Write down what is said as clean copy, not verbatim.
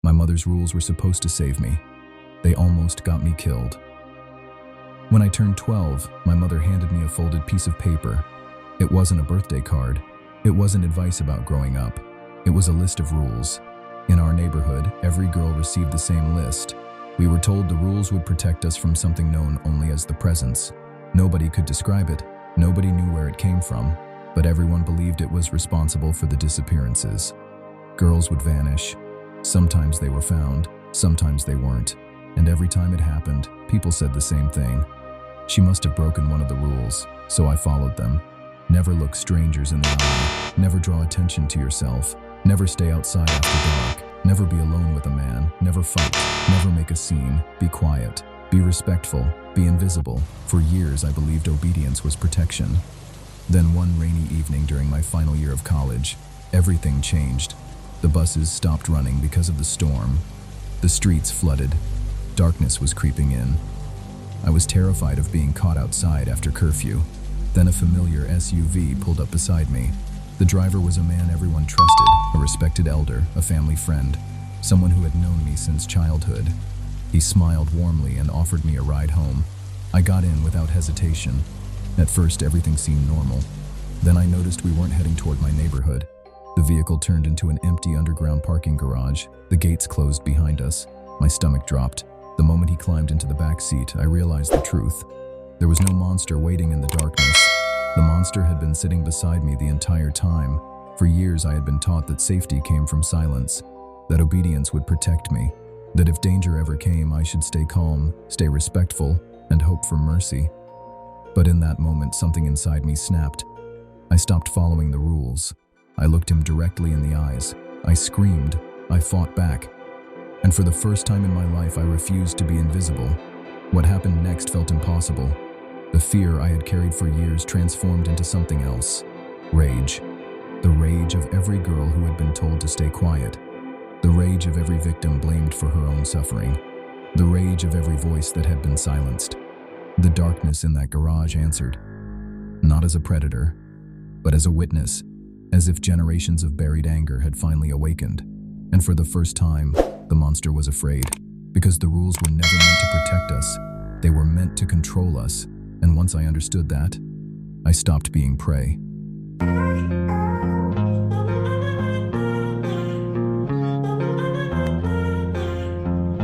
My mother's rules were supposed to save me. They almost got me killed. When I turned 12, my mother handed me a folded piece of paper. It wasn't a birthday card. It wasn't advice about growing up. It was a list of rules. In our neighborhood, every girl received the same list. We were told the rules would protect us from something known only as the presence. Nobody could describe it. Nobody knew where it came from, but everyone believed it was responsible for the disappearances. Girls would vanish. Sometimes they were found, sometimes they weren't. And every time it happened, people said the same thing. She must have broken one of the rules, so I followed them. Never look strangers in the eye. Never draw attention to yourself. Never stay outside after dark. Never be alone with a man. Never fight. Never make a scene. Be quiet. Be respectful. Be invisible. For years, I believed obedience was protection. Then one rainy evening during my final year of college, everything changed. The buses stopped running because of the storm. The streets flooded. Darkness was creeping in. I was terrified of being caught outside after curfew. Then a familiar SUV pulled up beside me. The driver was a man everyone trusted, a respected elder, a family friend, someone who had known me since childhood. He smiled warmly and offered me a ride home. I got in without hesitation. At first, everything seemed normal. Then I noticed we weren't heading toward my neighborhood. The vehicle turned into an empty underground parking garage. The gates closed behind us. My stomach dropped. The moment he climbed into the back seat, I realized the truth. There was no monster waiting in the darkness. The monster had been sitting beside me the entire time. For years, I had been taught that safety came from silence, that obedience would protect me, that if danger ever came, I should stay calm, stay respectful, and hope for mercy. But in that moment, something inside me snapped. I stopped following the rules. I looked him directly in the eyes. I screamed. I fought back. And for the first time in my life, I refused to be invisible. What happened next felt impossible. The fear I had carried for years transformed into something else. Rage. The rage of every girl who had been told to stay quiet. The rage of every victim blamed for her own suffering. The rage of every voice that had been silenced. The darkness in that garage answered. Not as a predator, but as a witness, as if generations of buried anger had finally awakened. And for the first time, the monster was afraid, because the rules were never meant to protect us. They were meant to control us. And once I understood that, I stopped being prey.